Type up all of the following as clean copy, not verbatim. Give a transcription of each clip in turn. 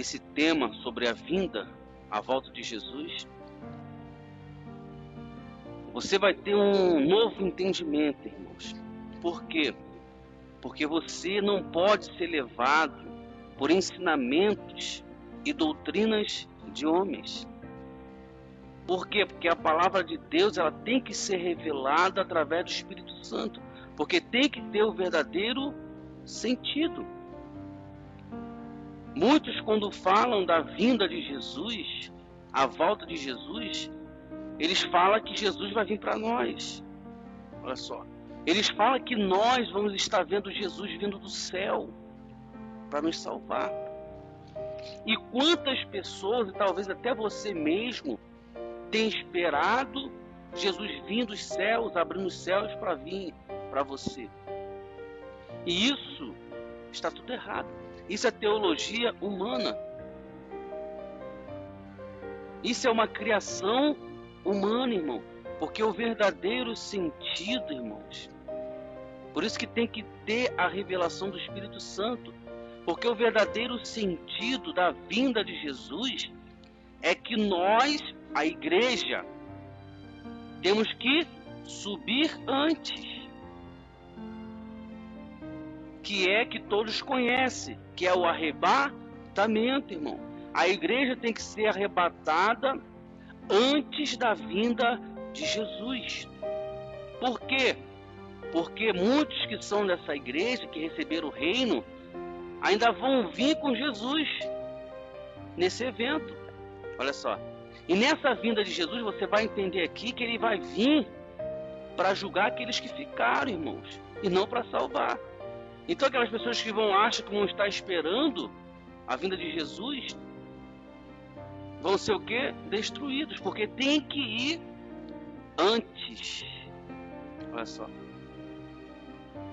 esse tema sobre a vinda, a volta de Jesus, você vai ter um novo entendimento, irmãos. Por quê? Porque você não pode ser levado por ensinamentos e doutrinas de homens. Por quê? Porque a palavra de Deus, ela tem que ser revelada através do Espírito Santo, porque tem que ter o verdadeiro sentido. Muitos, quando falam da vinda de Jesus, a volta de Jesus, eles falam que Jesus vai vir para nós. Olha só. Eles falam que nós vamos estar vendo Jesus vindo do céu para nos salvar. E quantas pessoas, e talvez até você mesmo, tem esperado Jesus vir dos céus, abrindo os céus para vir para você. E isso está tudo errado. Isso é teologia humana. Isso é uma criação humana, irmão. Porque o verdadeiro sentido, irmãos, por isso que tem que ter a revelação do Espírito Santo. Porque o verdadeiro sentido da vinda de Jesus é que nós, a igreja, temos que subir antes. Que é que todos conhecem, que é o arrebatamento, irmão. A igreja tem que ser arrebatada antes da vinda de Jesus. Por quê? Porque muitos que são dessa igreja, que receberam o reino, ainda vão vir com Jesus nesse evento. Olha só. E nessa vinda de Jesus, você vai entender aqui que ele vai vir para julgar aqueles que ficaram, irmãos, e não para salvar. Então aquelas pessoas que acham que vão estar esperando a vinda de Jesus, vão ser o quê? Destruídos, porque tem que ir antes. Olha só.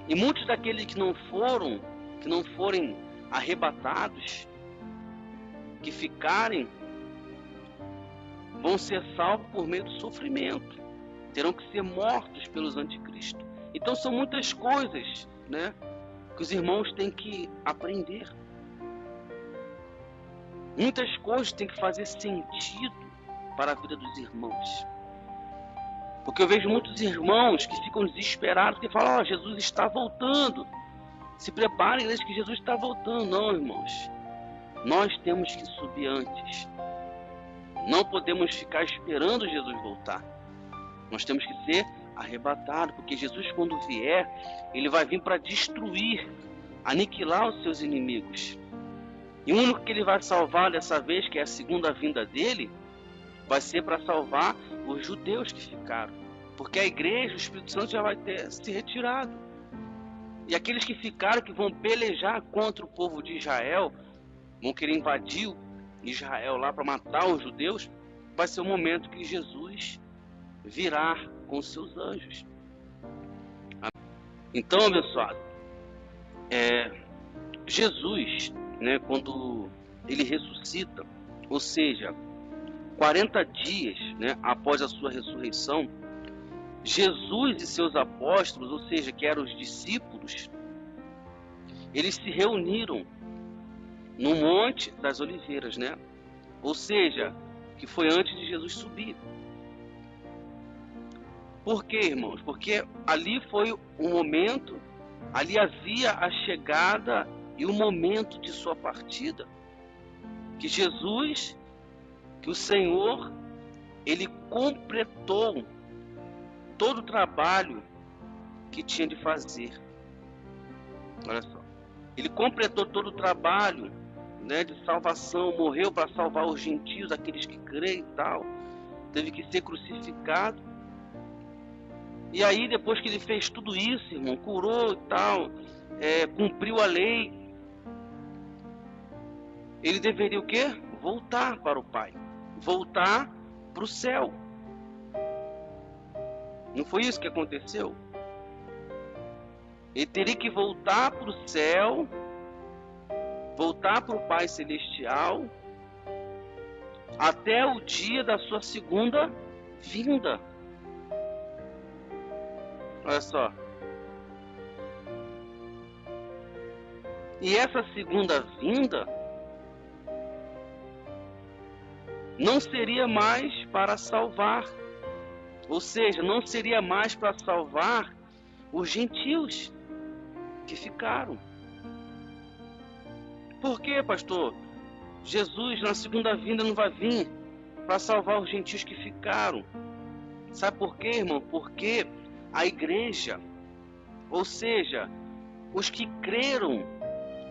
E muitos daqueles que não forem arrebatados, que ficarem, vão ser salvos por meio do sofrimento. Terão que ser mortos pelos anticristos. Então são muitas coisas, né, que os irmãos têm que aprender. Muitas coisas têm que fazer sentido para a vida dos irmãos. Porque eu vejo muitos irmãos que ficam desesperados, que falam, Jesus está voltando. Se preparem, que Jesus está voltando. Não, irmãos. Nós temos que subir antes. Não podemos ficar esperando Jesus voltar. Nós temos que ser arrebatados, porque Jesus, quando vier, ele vai vir para destruir, aniquilar os seus inimigos. E o único que ele vai salvar dessa vez, que é a segunda vinda dele, vai ser para salvar os judeus que ficaram. Porque a igreja, o Espírito Santo já vai ter se retirado. E aqueles que ficaram, que vão pelejar contra o povo de Israel, vão querer invadir Israel lá para matar os judeus, vai ser o momento que Jesus virá com os seus anjos. Então, abençoado, Jesus, né, quando ele ressuscita, ou seja, 40 dias, né, após a sua ressurreição, Jesus e seus apóstolos, ou seja, que eram os discípulos, eles se reuniram no Monte das Oliveiras, né? Ou seja, que foi antes de Jesus subir. Por quê, irmãos? Porque ali foi o momento, ali havia a chegada e o momento de sua partida. Que Jesus, que o Senhor, ele completou todo o trabalho que tinha de fazer. Olha só. Ele completou todo o trabalho, né, de salvação, morreu para salvar os gentios, aqueles que creem e tal. Teve que ser crucificado. E aí, depois que ele fez tudo isso, irmão, curou e tal, cumpriu a lei, ele deveria o quê? Voltar para o Pai. Voltar para o céu. Não foi isso que aconteceu? Ele teria que voltar para o céu, voltar para o Pai Celestial, até o dia da sua segunda vinda. Olha só. E essa segunda vinda, não seria mais para salvar. Ou seja, não seria mais para salvar os gentios que ficaram. Por quê, pastor? Jesus na segunda vinda não vai vir para salvar os gentios que ficaram. Sabe por quê, irmão? Porque a igreja, ou seja, os que creram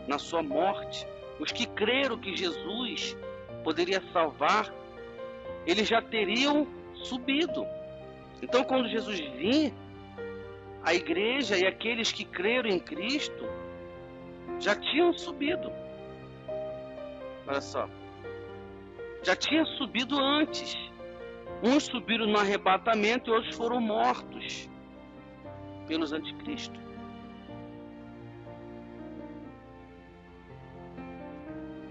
na sua morte, os que creram que Jesus poderia salvar, eles já teriam subido. Então, quando Jesus vir, a igreja e aqueles que creram em Cristo já tinham subido. Olha só. Já tinha subido antes. Uns subiram no arrebatamento e outros foram mortos pelos anticristos.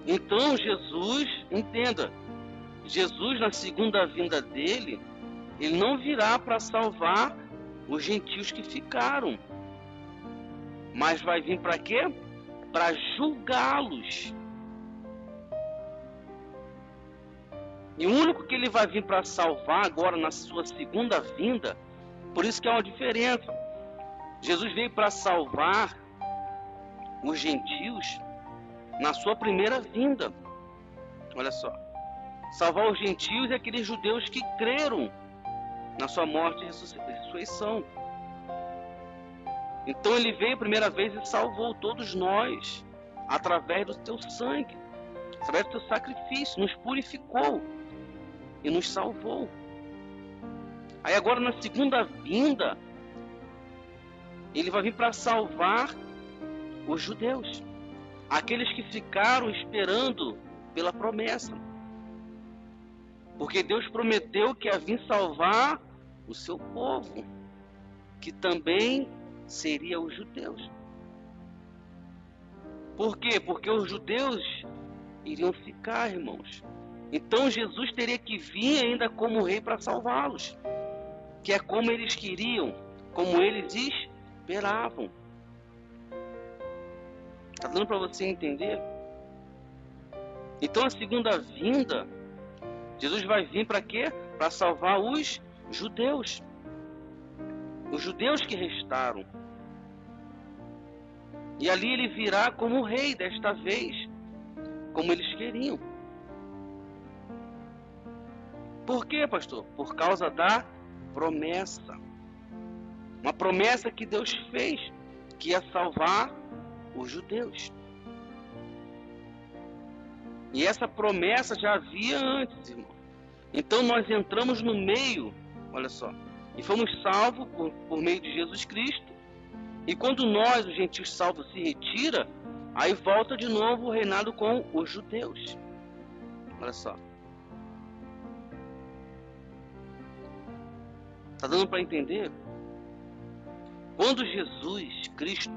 Então Jesus, entenda, Jesus na segunda vinda dele, ele não virá para salvar os gentios que ficaram, mas vai vir para quê? Para julgá-los. E o único que ele vai vir para salvar agora na sua segunda vinda, por isso que há uma diferença. Jesus veio para salvar os gentios na sua primeira vinda. Olha só. Salvar os gentios é aqueles judeus que creram na sua morte e ressurreição. Então ele veio a primeira vez e salvou todos nós através do teu sangue, através do teu sacrifício, nos purificou e nos salvou. Aí agora na segunda vinda, ele vai vir para salvar os judeus, aqueles que ficaram esperando pela promessa. Porque Deus prometeu que ia vir salvar o seu povo, que também seria os judeus. Por quê? Porque os judeus iriam ficar, irmãos. Então Jesus teria que vir ainda como rei para salvá-los, que é como eles queriam, como eles esperavam. Está dando para você entender? Então a segunda vinda, Jesus vai vir para quê? Para salvar os judeus. Os judeus que restaram. E ali ele virá como rei desta vez, como eles queriam. Por quê, pastor? Por causa da promessa. Uma promessa que Deus fez, que ia salvar os judeus. E essa promessa já havia antes, irmão. Então nós entramos no meio, olha só, e fomos salvos por meio de Jesus Cristo. E quando nós, os gentios salvos, se retira, aí volta de novo o reinado com os judeus. Olha só. Está dando para entender? Quando Jesus Cristo,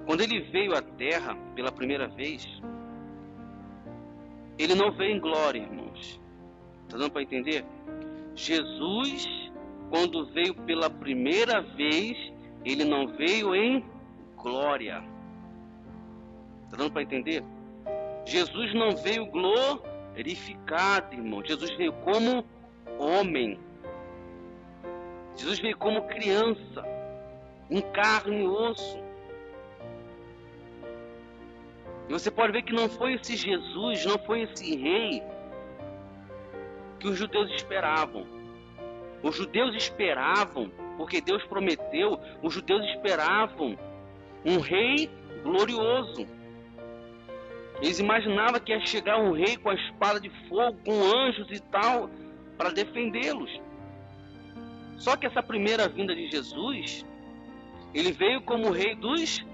quando ele veio à Terra pela primeira vez, ele não veio em glória, irmãos. Está dando para entender? Jesus, quando veio pela primeira vez, ele não veio em glória. Está dando para entender? Jesus não veio glorificado, irmão. Jesus veio como homem. Jesus veio como criança, em carne e osso. E você pode ver que não foi esse Jesus, não foi esse rei que os judeus esperavam. Os judeus esperavam, porque Deus prometeu, os judeus esperavam um rei glorioso. Eles imaginavam que ia chegar um rei com a espada de fogo, com anjos e tal, para defendê-los. Só que essa primeira vinda de Jesus, ele veio como rei dos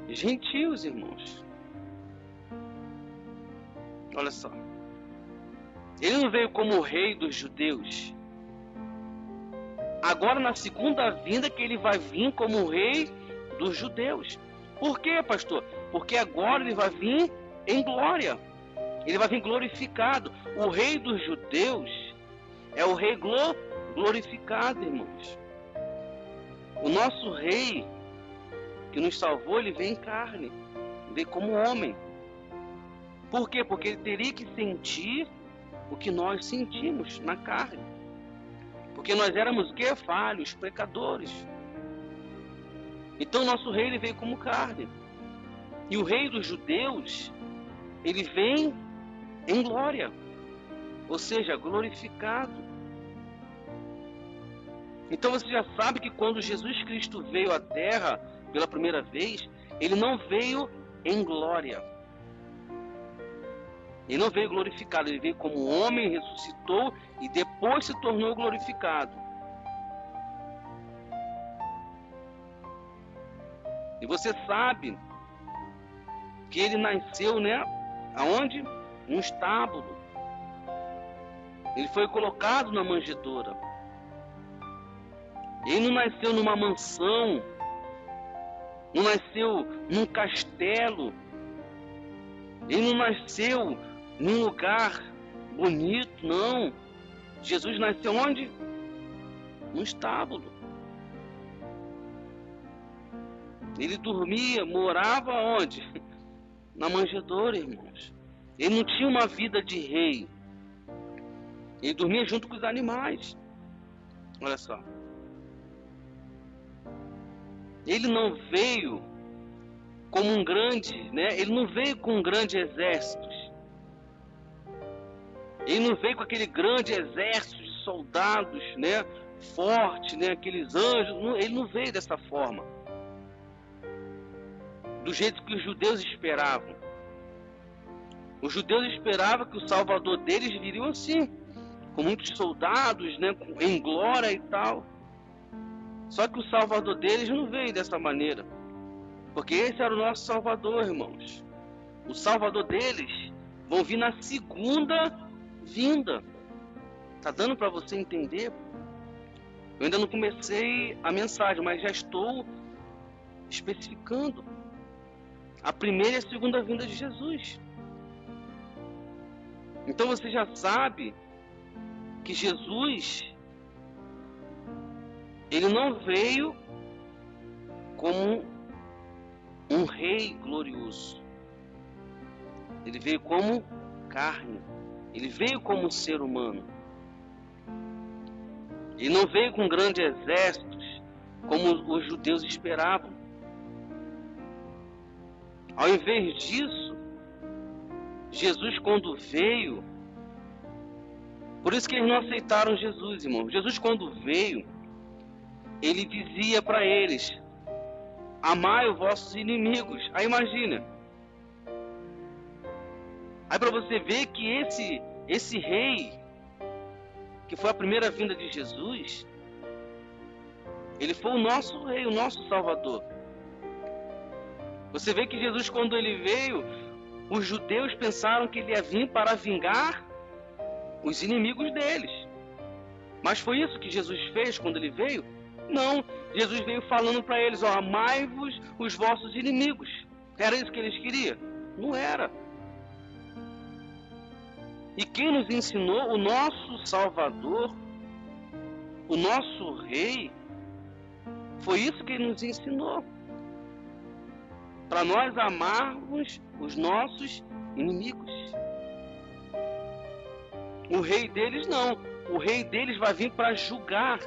gentios, irmãos. Olha só. Ele não veio como rei dos judeus. Agora na segunda vinda que ele vai vir como rei dos judeus. Por quê, pastor? Porque agora ele vai vir em glória. Ele vai vir glorificado. O rei dos judeus é o rei glorificado, irmãos. O nosso rei que nos salvou, ele vem em carne, veio como homem. Por quê? Porque ele teria que sentir o que nós sentimos na carne. Porque nós éramos o quê? Falhos, pecadores. Então nosso rei ele veio como carne. E o rei dos judeus, ele vem em glória, ou seja, glorificado. Então você já sabe que quando Jesus Cristo veio à terra pela primeira vez, ele não veio em glória. Ele não veio glorificado, ele veio como homem, ressuscitou e depois se tornou glorificado. E você sabe que ele nasceu, né? Aonde? Num estábulo. Ele foi colocado na manjedoura. Ele não nasceu numa mansão, não nasceu num castelo, ele não nasceu num lugar bonito, não. Jesus nasceu onde? Num estábulo. Ele dormia, morava onde? Na manjedoura, irmãos. Ele não tinha uma vida de rei. Ele dormia junto com os animais. Olha só. Ele não veio como um grande, né? Ele não veio com um grande exército. Ele não veio com aquele grande exército de soldados, né? Forte, né? Aqueles anjos. Ele não veio dessa forma. Do jeito que os judeus esperavam. Os judeus esperavam que o Salvador deles viria assim, com muitos soldados, né? Em glória e tal. Só que o Salvador deles não veio dessa maneira. Porque esse era o nosso Salvador, irmãos. O Salvador deles vão vir na segunda vinda. Tá dando para você entender? Eu ainda não comecei a mensagem, mas já estou especificando. A primeira e a segunda vinda de Jesus. Então você já sabe que Jesus, ele não veio como um rei glorioso. Ele veio como carne. Ele veio como ser humano. Ele não veio com grandes exércitos, como os judeus esperavam. Ao invés disso, Jesus quando veio, por isso que eles não aceitaram Jesus, irmão. Jesus quando veio, ele dizia para eles: amai os vossos inimigos. Aí imagina. Aí para você ver que esse rei, que foi a primeira vinda de Jesus, ele foi o nosso rei, o nosso salvador. Você vê que Jesus quando ele veio, os judeus pensaram que ele ia vir para vingar os inimigos deles. Mas foi isso que Jesus fez quando ele veio? Não, Jesus veio falando para eles, ó, amai-vos os vossos inimigos. Era isso que eles queriam? Não era. E quem nos ensinou? O nosso Salvador, o nosso Rei, foi isso que ele nos ensinou. Para nós amarmos os nossos inimigos. O rei deles não. O rei deles vai vir para julgar,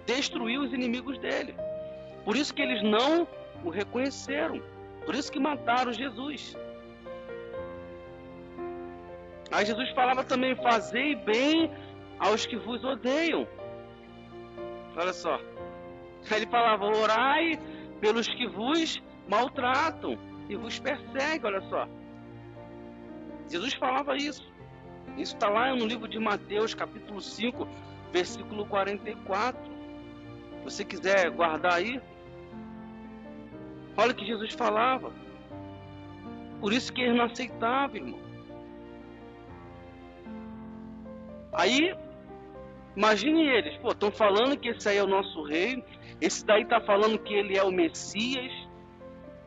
destruir os inimigos dele. Por isso que eles não o reconheceram. Por isso que mataram Jesus. Aí Jesus falava também: fazei bem aos que vos odeiam. Olha só. Aí ele falava: orai pelos que vos maltratam e vos perseguem. Olha só. Jesus falava isso. Isso está lá no livro de Mateus, capítulo 5, versículo 44. Se você quiser guardar aí. Olha o que Jesus falava. Por isso que eles não aceitavam, irmão. Aí, imagine eles. Pô, estão falando que esse aí é o nosso rei. Esse daí está falando que ele é o Messias.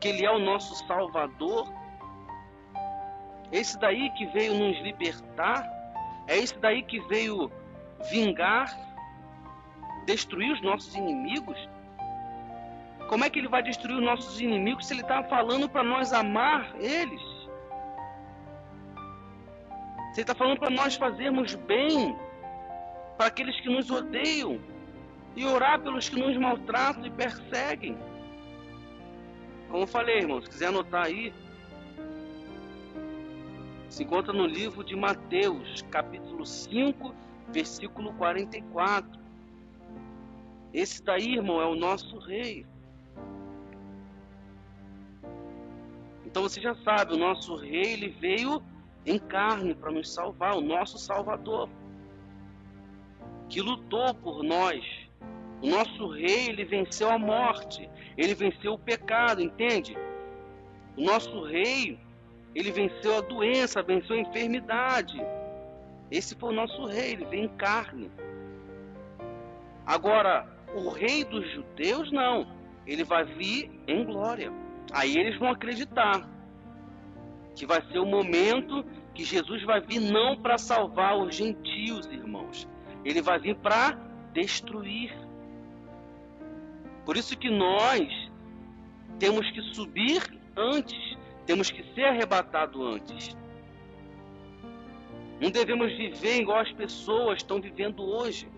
Que ele é o nosso Salvador. Esse daí que veio nos libertar. É esse daí que veio vingar, destruir os nossos inimigos. Como é que ele vai destruir os nossos inimigos se ele está falando para nós amar eles? Você está falando para nós fazermos bem para aqueles que nos odeiam e orar pelos que nos maltratam e perseguem. Como eu falei, irmãos, se quiser anotar aí, se encontra no livro de Mateus, capítulo 5, versículo 44. Esse daí, irmão, é o nosso rei. Então você já sabe, o nosso rei, ele veio em carne para nos salvar, o nosso Salvador, que lutou por nós. O nosso rei, ele venceu a morte, ele venceu o pecado, entende? O nosso rei, ele venceu a doença, venceu a enfermidade. Esse foi o nosso rei, ele veio em carne. Agora, o rei dos judeus, não. Ele vai vir em glória. Aí eles vão acreditar que vai ser o momento que Jesus vai vir não para salvar os gentios, irmãos. Ele vai vir para destruir. Por isso que nós temos que subir antes, temos que ser arrebatado antes. Não devemos viver igual as pessoas estão vivendo hoje,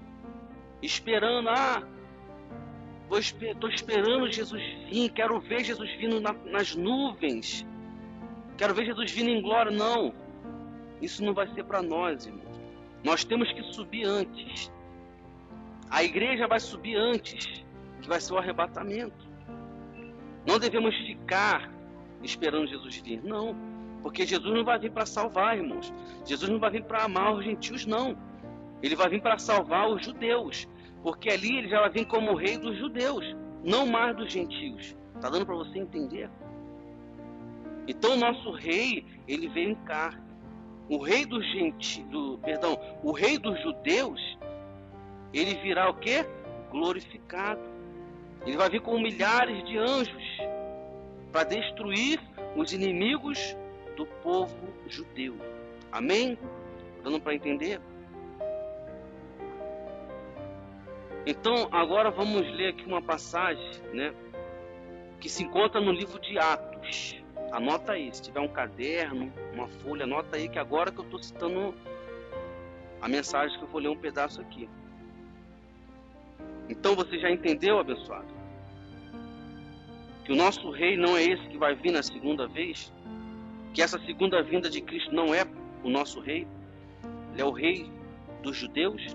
esperando, estou esperando Jesus vir, quero ver Jesus vindo nas nuvens, quero ver Jesus vindo em glória. Não, isso não vai ser para nós, irmãos. Nós temos que subir antes. A igreja vai subir antes, que vai ser o arrebatamento. Não devemos ficar esperando Jesus vir, não, porque Jesus não vai vir para salvar, irmãos. Jesus não vai vir para amar os gentios, não. Ele vai vir para salvar os judeus, porque ali ele já vai vir como rei dos judeus, não mais dos gentios. Tá dando para você entender? Então o nosso rei, ele veio em carne. O rei dos gentios, o rei dos judeus, ele virá o quê? Glorificado. Ele vai vir com milhares de anjos para destruir os inimigos do povo judeu. Amém? Dando para entender? Então, agora vamos ler aqui uma passagem, né, que se encontra no livro de Atos. Anota aí, se tiver um caderno, uma folha, anota aí, que agora que eu estou citando a mensagem que eu vou ler um pedaço aqui. Então você já entendeu, abençoado? Que o nosso rei não é esse que vai vir na segunda vez? Que essa segunda vinda de Cristo não é o nosso rei? Ele é o rei dos judeus?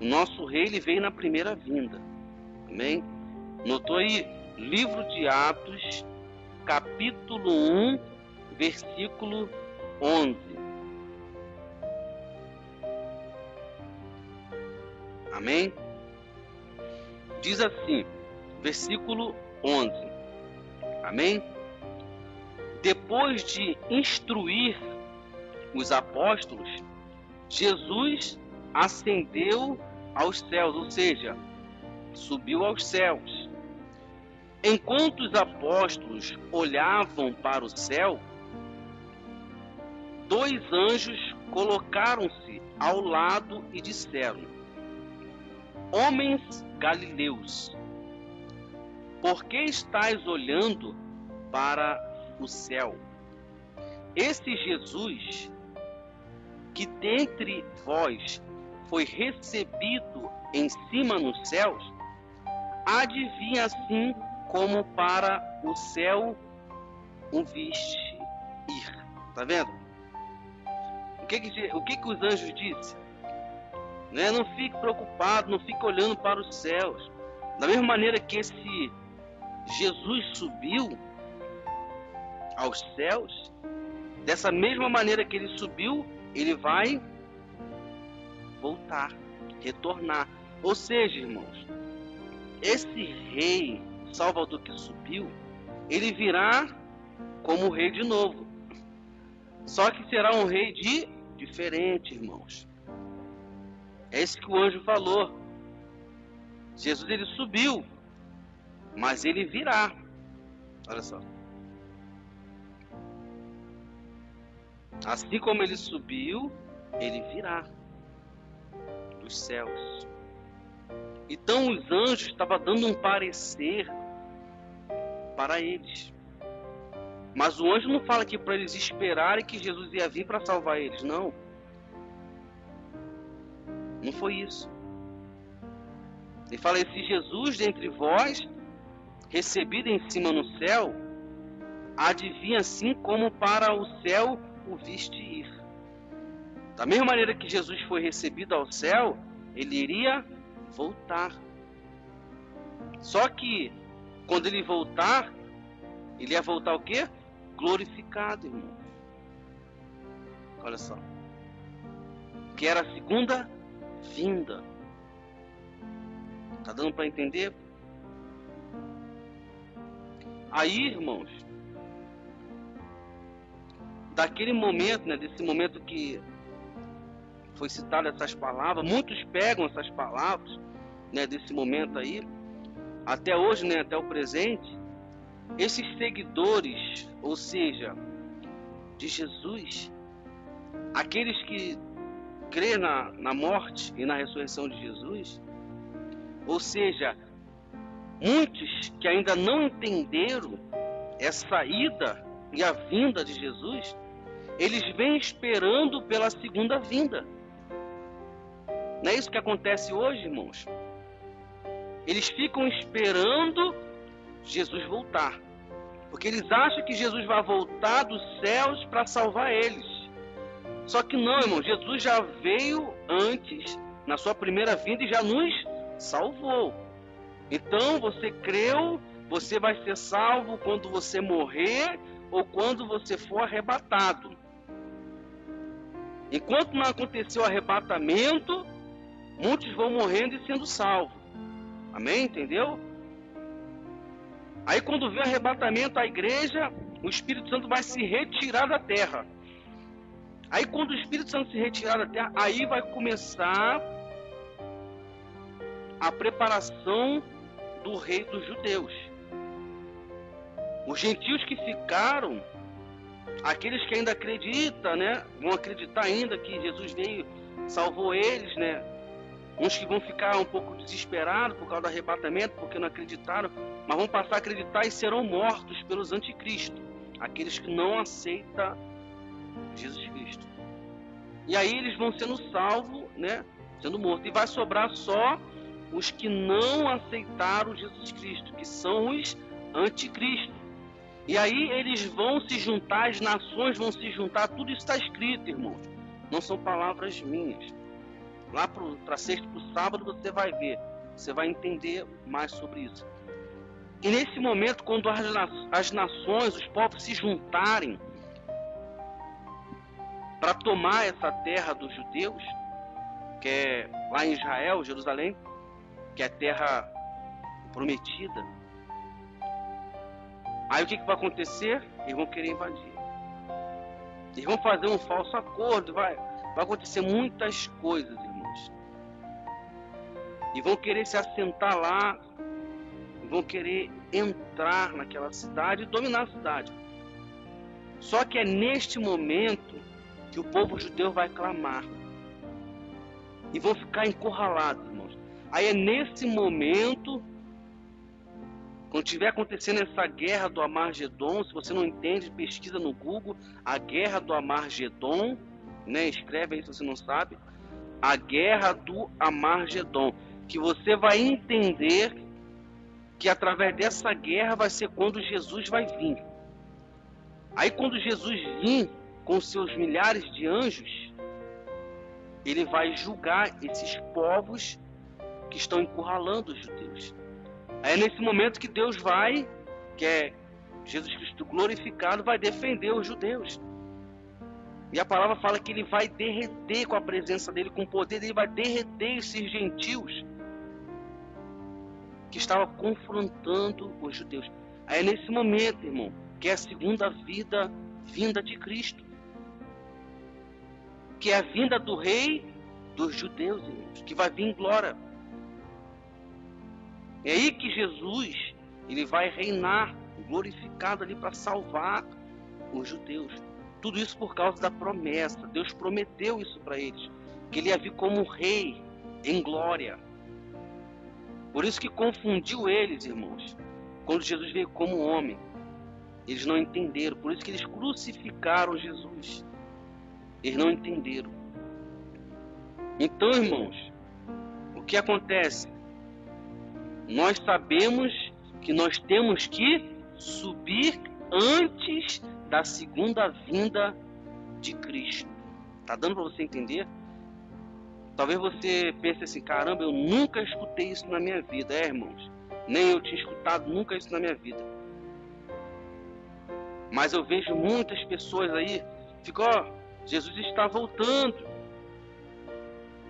O nosso rei, ele veio na primeira vinda. Amém? Notou aí? Livro de Atos, capítulo 1, versículo 11. Amém? Diz assim, versículo 11. Amém? Depois de instruir os apóstolos, Jesus ascendeu aos céus, ou seja, subiu aos céus. Enquanto os apóstolos olhavam para o céu, dois anjos colocaram-se ao lado e disseram: Homens galileus, por que estáis olhando para o céu? Esse Jesus, que dentre vós foi recebido em cima nos céus, há de vir assim como para o céu o viste ir. Tá vendo? O que os anjos disseram? Né? Não fique preocupado, não fique olhando para os céus. Da mesma maneira que esse Jesus subiu aos céus, dessa mesma maneira que ele subiu, ele vai voltar, retornar. Ou seja, irmãos, esse rei Salvador que subiu, ele virá como rei de novo. Só que será um rei diferente, irmãos. É isso que o anjo falou. Jesus, ele subiu, mas ele virá. Olha só. Assim como ele subiu, ele virá dos céus. Então os anjos estavam dando um parecer para eles. Mas o anjo não fala aqui para eles esperarem que Jesus ia vir para salvar eles, não. Não foi isso. Ele fala: esse Jesus dentre vós, recebido em cima no céu, há de vir assim como para o céu o viste ir. Da mesma maneira que Jesus foi recebido ao céu, ele iria voltar. Só que, quando ele voltar, ele ia voltar o quê? Glorificado, irmão. Olha só. Que era a segunda vinda. Tá dando para entender? Aí, irmãos, daquele momento, né, desse momento que foi citado essas palavras, muitos pegam essas palavras, né, desse momento aí, até hoje, né, até o presente, esses seguidores, ou seja, de Jesus, aqueles que crê na morte e na ressurreição de Jesus, ou seja, muitos que ainda não entenderam essa ida e a vinda de Jesus, eles vêm esperando pela segunda vinda. Não é isso que acontece hoje, irmãos? Eles ficam esperando Jesus voltar, porque eles acham que Jesus vai voltar dos céus para salvar eles. Só que não, irmão, Jesus já veio antes, na sua primeira vinda, e já nos salvou. Então, você creu, você vai ser salvo quando você morrer ou quando você for arrebatado. Enquanto não aconteceu o arrebatamento, muitos vão morrendo e sendo salvos. Amém? Entendeu? Aí quando vem o arrebatamento, a igreja, o Espírito Santo vai se retirar da terra. Aí quando o Espírito Santo se retirar da terra, aí vai começar a preparação do rei dos judeus. Os gentios que ficaram, aqueles que ainda acreditam, né, vão acreditar ainda que Jesus veio, salvou eles, né? Uns que vão ficar um pouco desesperados por causa do arrebatamento, porque não acreditaram, mas vão passar a acreditar e serão mortos pelos anticristos, aqueles que não aceitam Jesus Cristo. E aí eles vão sendo salvos, né, sendo mortos, e vai sobrar só os que não aceitaram Jesus Cristo, que são os anticristos. E aí eles vão se juntar, as nações vão se juntar, tudo isso está escrito, irmãos, não são palavras minhas. Lá para sexta, para o sábado, você vai ver, você vai entender mais sobre isso. E nesse momento, quando as nações, os povos se juntarem para tomar essa terra dos judeus, que é lá em Israel, Jerusalém, que é a terra prometida, aí o que vai acontecer? Eles vão querer invadir. Eles vão fazer um falso acordo, vai acontecer muitas coisas, irmãos. E vão querer se assentar lá, vão querer entrar naquela cidade e dominar a cidade. Só que é neste momento que o povo judeu vai clamar. E vão ficar encurralados, irmãos. Aí é nesse momento, quando estiver acontecendo essa guerra do Armagedon, se você não entende, pesquisa no Google, a guerra do Armagedon, né? Escreve aí se você não sabe, a guerra do Armagedon, que você vai entender que através dessa guerra vai ser quando Jesus vai vir. Aí quando Jesus vir com seus milhares de anjos, ele vai julgar esses povos que estão encurralando os judeus. Aí é nesse momento que Deus vai, que é Jesus Cristo glorificado, vai defender os judeus. E a palavra fala que ele vai derreter com a presença dele, com o poder dele, vai derreter esses gentios que estavam confrontando os judeus. Aí é nesse momento, irmão, que é a segunda vinda de Cristo, que é a vinda do rei dos judeus, irmãos, que vai vir em glória. É aí que Jesus, ele vai reinar glorificado ali para salvar os judeus. Tudo isso por causa da promessa. Deus prometeu isso para eles, que ele ia vir como rei em glória. Por isso que confundiu eles, irmãos, quando Jesus veio como homem. Eles não entenderam, por isso que eles crucificaram Jesus. Eles não entenderam. Então, irmãos, o que acontece? Nós sabemos que nós temos que subir antes da segunda vinda de Cristo. Tá dando para você entender? Talvez você pense assim, caramba, eu nunca escutei isso na minha vida. Irmãos, nem eu tinha escutado nunca isso na minha vida. Mas eu vejo muitas pessoas aí, ficam, Jesus está voltando.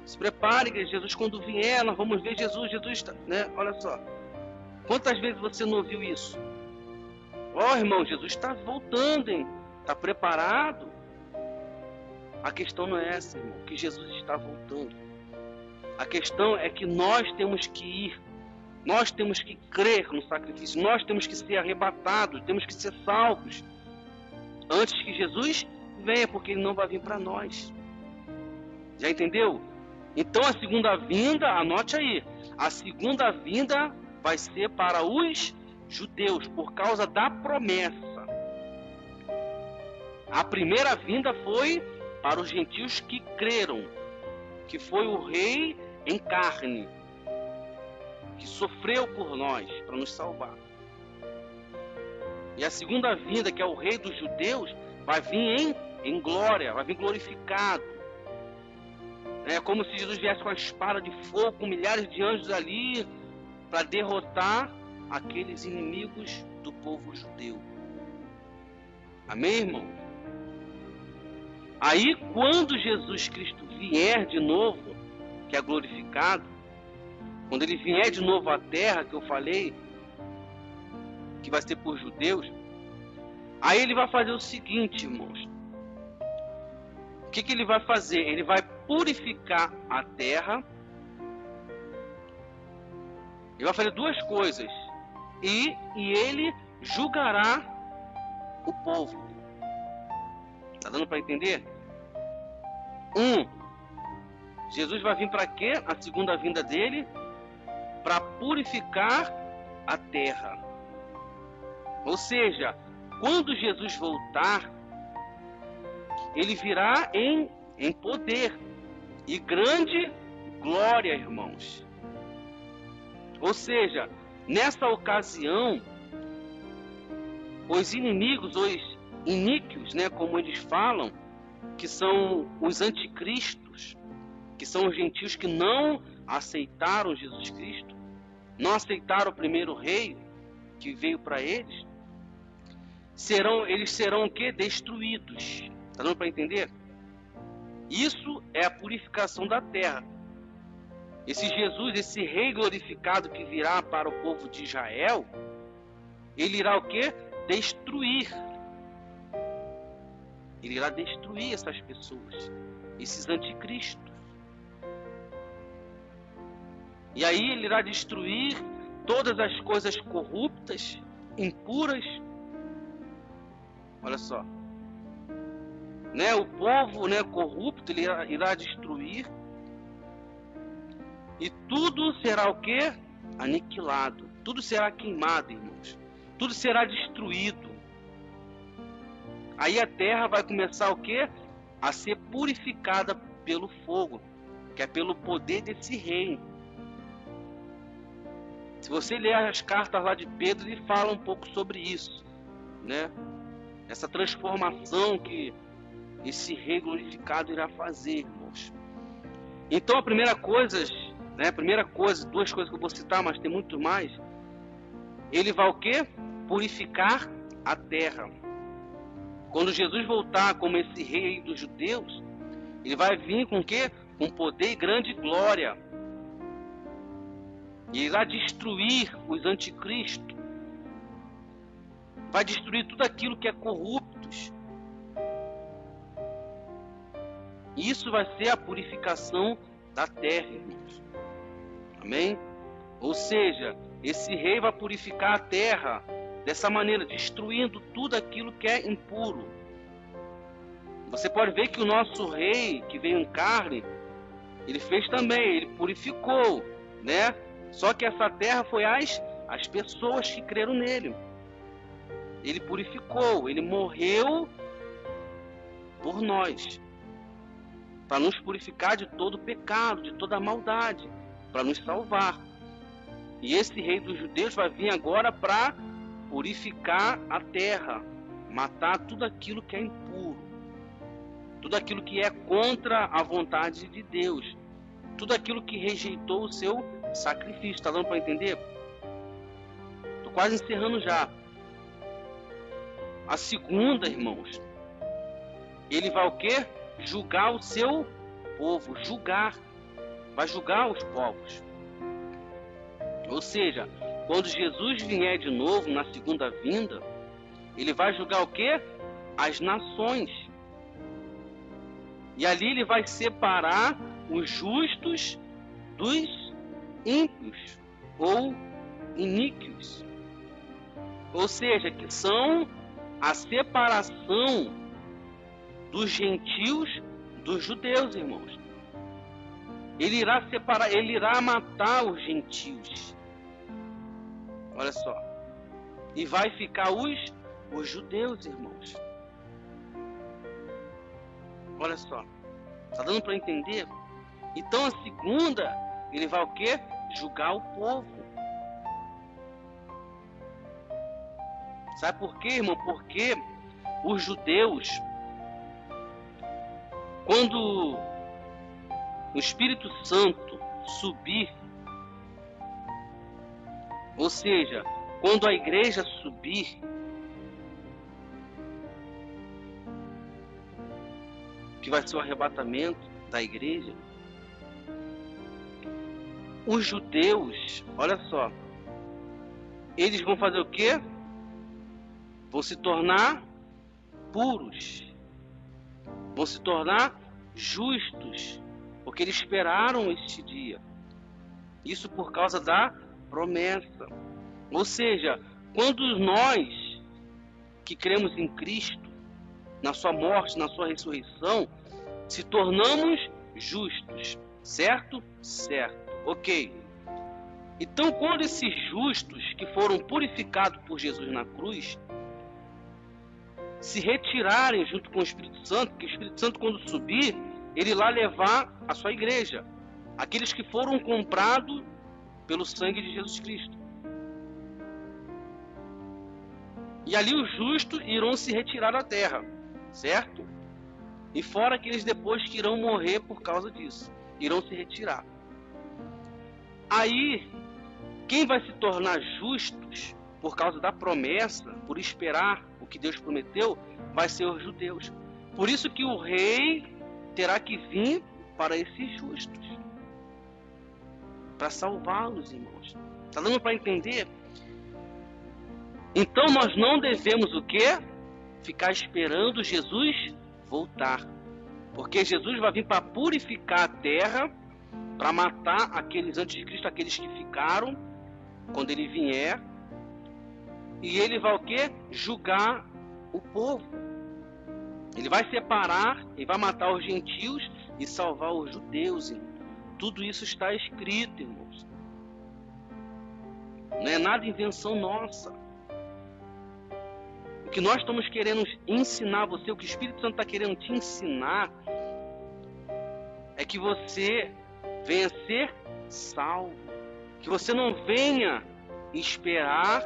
Se prepare, que Jesus quando vier, nós vamos ver Jesus está, né? Olha só. Quantas vezes você não ouviu isso? Irmão, Jesus está voltando, hein? Está preparado? A questão não é essa, irmão, que Jesus está voltando. A questão é que nós temos que ir. Nós temos que crer no sacrifício. Nós temos que ser arrebatados. Temos que ser salvos. Antes que Jesus venha, porque Ele não vai vir para nós. Já entendeu? Então a segunda vinda, anote aí. A segunda vinda vai ser para os judeus, por causa da promessa. A primeira vinda foi para os gentios que creram, que foi o rei em carne, que sofreu por nós, para nos salvar. E a segunda vinda, que é o rei dos judeus, vai vir em glória, vai vir glorificado. É como se Jesus viesse com a espada de fogo, com milhares de anjos ali, para derrotar aqueles inimigos do povo judeu. Amém, irmão? Aí, quando Jesus Cristo vier de novo, que é glorificado, quando Ele vier de novo à terra, que eu falei, que vai ser por judeus, aí Ele vai fazer o seguinte, irmãos. O que Ele vai fazer? Ele vai purificar a terra. Ele vai fazer duas coisas. E Ele julgará o povo. Tá dando para entender? Jesus vai vir para quê? A segunda vinda dele, para purificar a terra. Ou seja, quando Jesus voltar, Ele virá em poder e grande glória, irmãos. Ou seja, nessa ocasião, os inimigos, os iníquios, né, como eles falam, que são os anticristos, que são os gentios que não aceitaram Jesus Cristo, não aceitaram o primeiro rei que veio para eles, eles serão o quê? Destruídos. Está dando para entender? Isso é a purificação da terra. Esse Jesus, esse rei glorificado que virá para o povo de Israel, ele irá o quê? Destruir. Ele irá destruir essas pessoas, esses anticristos. E aí ele irá destruir todas as coisas corruptas, impuras. Olha só. Né? O povo, né, corrupto, ele irá destruir. E tudo será o quê? Aniquilado. Tudo será queimado, irmãos. Tudo será destruído. Aí a terra vai começar o quê? A ser purificada pelo fogo, que é pelo poder desse rei. Se você ler as cartas lá de Pedro, ele fala um pouco sobre isso, né? Essa transformação que esse rei glorificado irá fazer, irmãos. Então a primeira coisa, né? Duas coisas que eu vou citar, mas tem muito mais. Ele vai o quê? Purificar a terra. Quando Jesus voltar como esse rei dos judeus, ele vai vir com o quê? Com poder e grande glória. E irá destruir os anticristos. Vai destruir tudo aquilo que é corrupto. Isso vai ser a purificação da terra, irmãos. Amém? Ou seja, esse rei vai purificar a terra dessa maneira, destruindo tudo aquilo que é impuro. Você pode ver que o nosso rei, que veio em carne, ele fez também, ele purificou, né? Só que essa terra foi as pessoas que creram nele. Ele purificou, ele morreu por nós, para nos purificar de todo pecado, de toda maldade, para nos salvar. E esse rei dos judeus vai vir agora para purificar a terra, matar tudo aquilo que é impuro, tudo aquilo que é contra a vontade de Deus, tudo aquilo que rejeitou o seu sacrifício. Está dando para entender? Estou quase encerrando já. A segunda, irmãos, ele vai o quê? Julgar o seu povo, vai julgar os povos. Ou seja, quando Jesus vier de novo na segunda vinda, ele vai julgar o quê? As nações. E ali ele vai separar os justos dos ímpios ou iníquos. Ou seja, que são a separação dos gentios dos judeus, irmãos. Ele irá separar, ele irá matar os gentios. Olha só. E vai ficar os judeus, irmãos. Olha só. Está dando para entender? Então a segunda, ele vai o quê? Julgar o povo. Sabe por quê, irmão? Porque os judeus, quando o Espírito Santo subir, ou seja, quando a igreja subir, que vai ser o arrebatamento da igreja, os judeus, olha só, eles vão fazer o quê? Vão se tornar puros, vão se tornar justos, porque eles esperaram este dia. Isso por causa da promessa. Ou seja, quando nós que cremos em Cristo, na sua morte, na sua ressurreição, se tornamos justos, certo? Certo, ok. Então, quando esses justos que foram purificados por Jesus na cruz se retirarem junto com o Espírito Santo, que o Espírito Santo, quando subir, ele lá levar a sua igreja, aqueles que foram comprados pelo sangue de Jesus Cristo. E ali os justos irão se retirar da terra, certo? E fora aqueles depois que irão morrer por causa disso, irão se retirar. Aí, quem vai se tornar justos por causa da promessa, por esperar o que Deus prometeu, vai ser os judeus. Por isso que o rei terá que vir para esses justos, para salvá-los, irmãos. Está dando para entender? Então nós não devemos o quê? Ficar esperando Jesus voltar. Porque Jesus vai vir para purificar a terra, para matar aqueles antes de Cristo, aqueles que ficaram, quando ele vier. E ele vai o quê? Julgar o povo. Ele vai separar, ele vai matar os gentios e salvar os judeus, irmãos. Tudo isso está escrito, irmãos. Não é nada invenção nossa. O que nós estamos querendo ensinar você, o que o Espírito Santo está querendo te ensinar, é que você venha ser salvo. Que você não venha esperar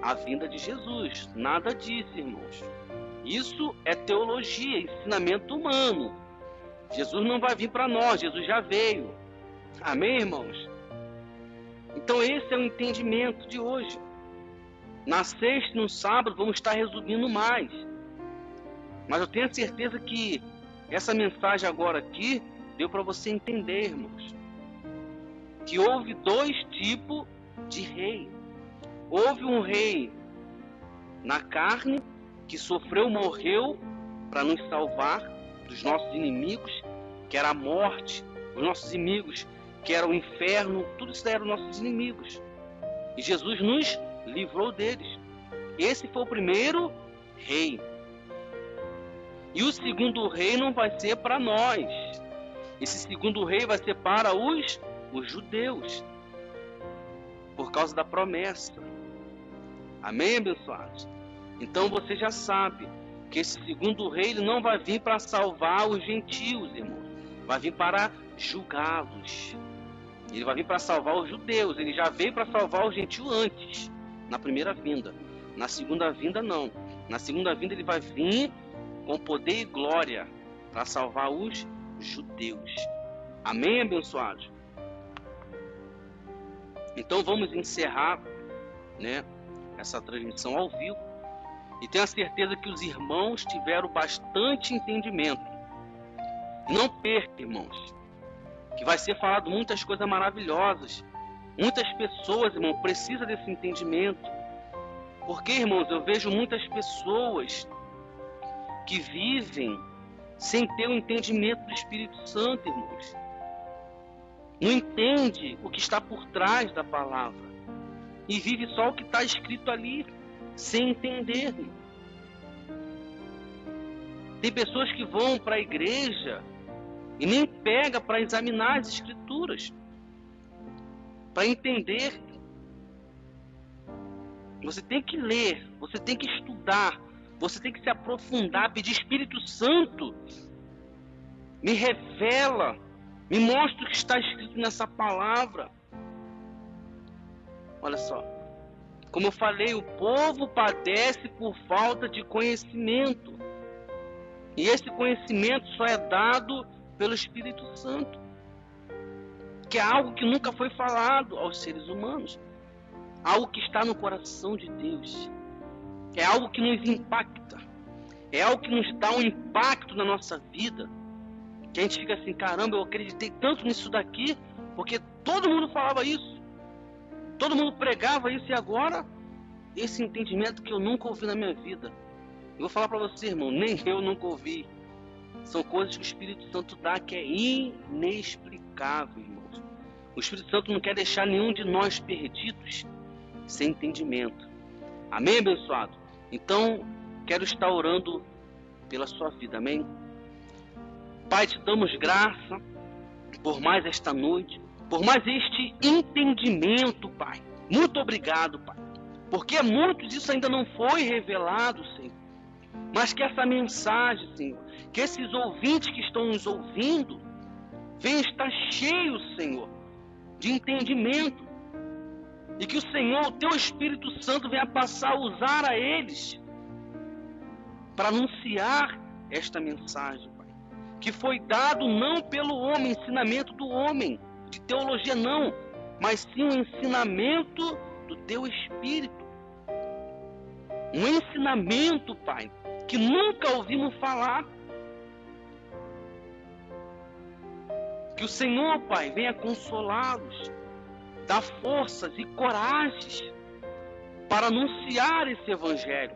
a vinda de Jesus. Nada disso, irmãos. Isso é teologia, ensinamento humano. Jesus não vai vir para nós, Jesus já veio. Amém, irmãos? Então esse é o entendimento de hoje. Na sexta e no sábado vamos estar resumindo mais. Mas eu tenho certeza que essa mensagem agora aqui deu para você entender, irmãos. Que houve dois tipos de rei. Houve um rei na carne, que sofreu, morreu para nos salvar dos nossos inimigos, que era a morte, os nossos inimigos, que era o inferno, tudo isso eram nossos inimigos. E Jesus nos livrou deles. Esse foi o primeiro rei. E o segundo reino vai ser para nós. Esse segundo rei vai ser para os judeus, por causa da promessa. Amém, abençoados? Então você já sabe que esse segundo rei ele não vai vir para salvar os gentios, irmãos. Vai vir para julgá-los. Ele vai vir para salvar os judeus. Ele já veio para salvar os gentios antes, na primeira vinda. Na segunda vinda, não. Na segunda vinda, ele vai vir com poder e glória para salvar os judeus. Amém, abençoados? Então vamos encerrar, né, essa transmissão ao vivo. E tenho a certeza que os irmãos tiveram bastante entendimento. E não perca, irmãos, que vai ser falado muitas coisas maravilhosas. Muitas pessoas, irmão, precisam desse entendimento. Porque, irmãos, eu vejo muitas pessoas que vivem sem ter o entendimento do Espírito Santo, irmãos. Não entende o que está por trás da palavra. E vive só o que está escrito ali, sem entender. Tem pessoas que vão para a igreja e nem pega para examinar as escrituras, para entender. Você tem que ler, você tem que estudar, você tem que se aprofundar, pedir Espírito Santo, me revela, me mostra o que está escrito nessa palavra. Olha só, como eu falei, o povo padece por falta de conhecimento. E esse conhecimento só é dado pelo Espírito Santo, que é algo que nunca foi falado aos seres humanos, algo que está no coração de Deus, é algo que nos impacta, é algo que nos dá um impacto na nossa vida, que a gente fica assim, caramba, eu acreditei tanto nisso daqui, porque todo mundo falava isso, todo mundo pregava isso, e agora esse entendimento que eu nunca ouvi na minha vida. Eu vou falar para você, irmão, nem eu nunca ouvi. São coisas que o Espírito Santo dá que é inexplicável, irmãos. O Espírito Santo não quer deixar nenhum de nós perdidos sem entendimento. Amém, abençoado? Então, quero estar orando pela sua vida, amém? Pai, te damos graça por mais esta noite, por mais este entendimento, Pai. Muito obrigado, Pai. Porque a muitos isso ainda não foi revelado, Senhor. Mas que essa mensagem, Senhor, que esses ouvintes que estão nos ouvindo, venham estar cheios, Senhor, de entendimento. E que o Senhor, o Teu Espírito Santo, venha passar a usar a eles para anunciar esta mensagem, Pai. Que foi dado não pelo homem, ensinamento do homem, de teologia não, mas sim o ensinamento do Teu Espírito. Um ensinamento, Pai, que nunca ouvimos falar. Que o Senhor, Pai, venha consolá-los, dar forças e coragens para anunciar esse Evangelho,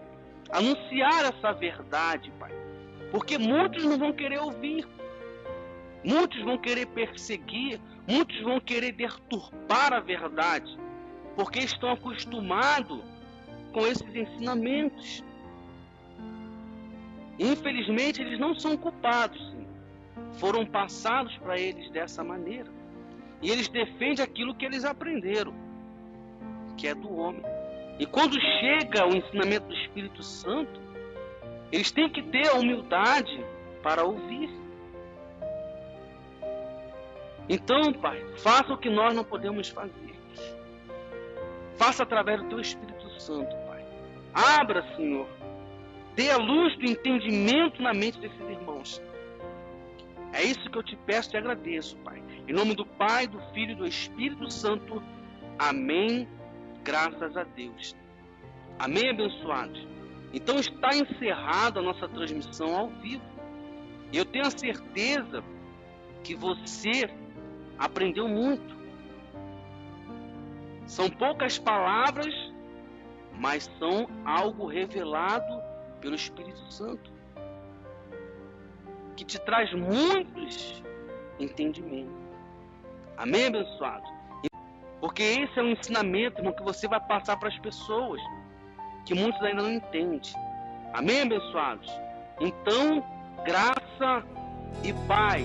anunciar essa verdade, Pai. Porque muitos não vão querer ouvir, muitos vão querer perseguir, muitos vão querer deturpar a verdade, porque estão acostumados com esses ensinamentos. Infelizmente, eles não são culpados, Senhor. Foram passados para eles dessa maneira. E eles defendem aquilo que eles aprenderam, que é do homem. E quando chega o ensinamento do Espírito Santo, eles têm que ter a humildade para ouvir. Então, Pai, faça o que nós não podemos fazer. Faça através do Teu Espírito Santo, Pai. Abra, Senhor. Dê a luz do entendimento na mente desses irmãos. É isso que eu te peço e agradeço, Pai. Em nome do Pai, do Filho e do Espírito Santo. Amém. Graças a Deus. Amém, abençoados? Então está encerrada a nossa transmissão ao vivo. Eu tenho a certeza que você aprendeu muito. São poucas palavras, mas são algo revelado pelo Espírito Santo, que te traz muitos entendimentos. Amém, abençoado? Porque esse é um ensinamento, irmão, que você vai passar para as pessoas, que muitos ainda não entendem. Amém, abençoados? Então, graça e paz